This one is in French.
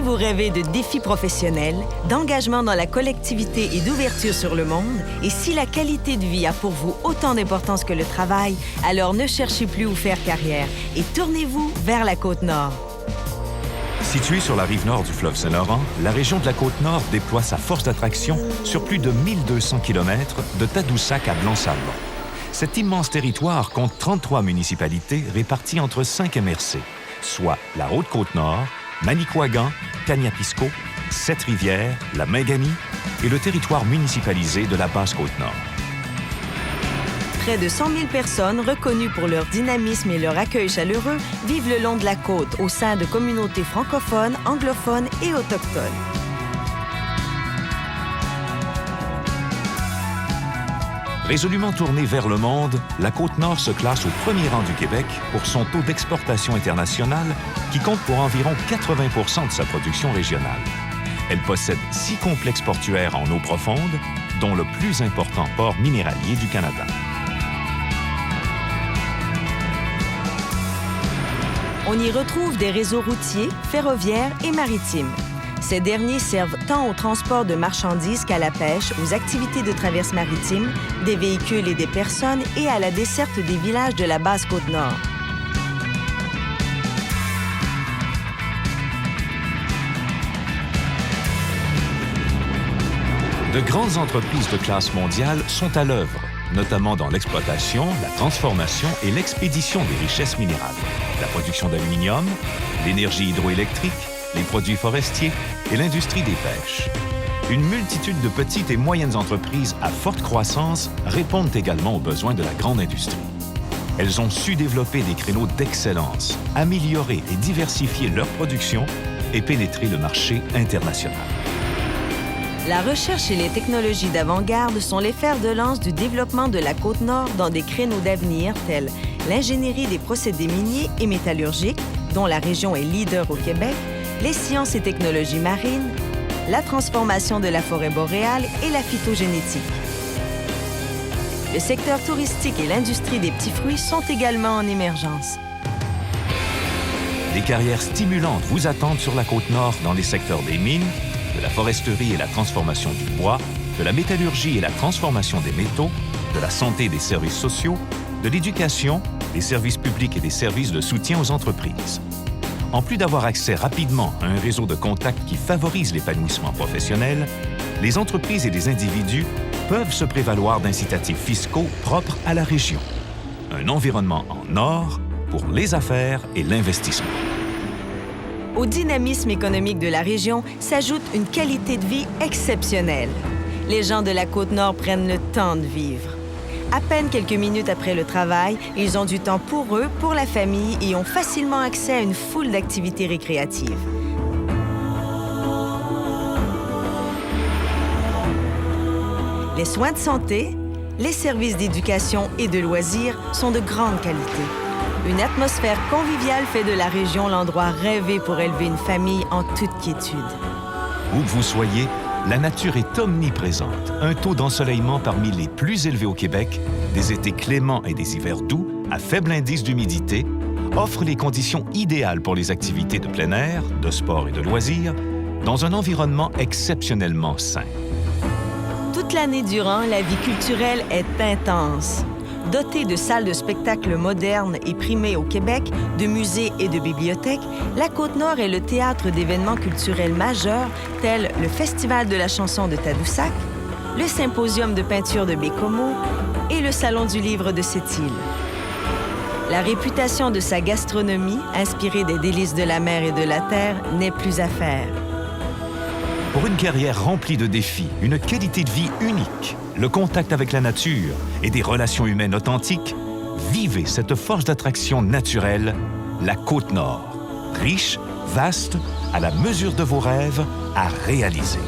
Si vous rêvez de défis professionnels, d'engagement dans la collectivité et d'ouverture sur le monde, et si la qualité de vie a pour vous autant d'importance que le travail, alors ne cherchez plus où faire carrière et tournez-vous vers la Côte-Nord. Située sur la rive nord du fleuve Saint-Laurent, la région de la Côte-Nord déploie sa force d'attraction sur plus de 1200 km de Tadoussac à Blanc-Sablon. Cet immense territoire compte 33 municipalités réparties entre 5 MRC, soit la Haute-Côte-Nord, Manicouagan, Kaniapisco, Sept-Rivières, la Mingani et le territoire municipalisé de la Basse-Côte-Nord. Près de 100 000 personnes reconnues pour leur dynamisme et leur accueil chaleureux vivent le long de la côte au sein de communautés francophones, anglophones et autochtones. Résolument tournée vers le monde, la Côte-Nord se classe au premier rang du Québec pour son taux d'exportation internationale qui compte pour environ 80 % de sa production régionale. Elle possède 6 complexes portuaires en eau profonde, dont le plus important port minéralier du Canada. On y retrouve des réseaux routiers, ferroviaires et maritimes. Ces derniers servent tant au transport de marchandises qu'à la pêche, aux activités de traverse maritime, des véhicules et des personnes et à la desserte des villages de la Basse-Côte-Nord. De grandes entreprises de classe mondiale sont à l'œuvre, notamment dans l'exploitation, la transformation et l'expédition des richesses minérales, la production d'aluminium, l'énergie hydroélectrique, les produits forestiers et l'industrie des pêches. Une multitude de petites et moyennes entreprises à forte croissance répondent également aux besoins de la grande industrie. Elles ont su développer des créneaux d'excellence, améliorer et diversifier leur production et pénétrer le marché international. La recherche et les technologies d'avant-garde sont les fers de lance du développement de la Côte-Nord dans des créneaux d'avenir tels l'ingénierie des procédés miniers et métallurgiques, dont la région est leader au Québec, les sciences et technologies marines, la transformation de la forêt boréale et la phytogénétique. Le secteur touristique et l'industrie des petits fruits sont également en émergence. Des carrières stimulantes vous attendent sur la Côte-Nord dans les secteurs des mines, de la foresterie et la transformation du bois, de la métallurgie et la transformation des métaux, de la santé et des services sociaux, de l'éducation, des services publics et des services de soutien aux entreprises. En plus d'avoir accès rapidement à un réseau de contacts qui favorise l'épanouissement professionnel, les entreprises et les individus peuvent se prévaloir d'incitatifs fiscaux propres à la région. Un environnement en or pour les affaires et l'investissement. Au dynamisme économique de la région s'ajoute une qualité de vie exceptionnelle. Les gens de la Côte-Nord prennent le temps de vivre. À peine quelques minutes après le travail, ils ont du temps pour eux, pour la famille et ont facilement accès à une foule d'activités récréatives. Les soins de santé, les services d'éducation et de loisirs sont de grande qualité. Une atmosphère conviviale fait de la région l'endroit rêvé pour élever une famille en toute quiétude. Où que vous soyez, la nature est omniprésente. Un taux d'ensoleillement parmi les plus élevés au Québec, des étés cléments et des hivers doux, à faible indice d'humidité, offrent les conditions idéales pour les activités de plein air, de sport et de loisirs, dans un environnement exceptionnellement sain. Toute l'année durant, la vie culturelle est intense. Dotée de salles de spectacle modernes et primées au Québec, de musées et de bibliothèques, la Côte-Nord est le théâtre d'événements culturels majeurs tels le Festival de la chanson de Tadoussac, le Symposium de peinture de Bécomo et le Salon du livre de Sept-Îles. La réputation de sa gastronomie, inspirée des délices de la mer et de la terre, n'est plus à faire. Pour une carrière remplie de défis, une qualité de vie unique, le contact avec la nature et des relations humaines authentiques, vivez cette force d'attraction naturelle, la Côte-Nord. Riche, vaste, à la mesure de vos rêves, à réaliser.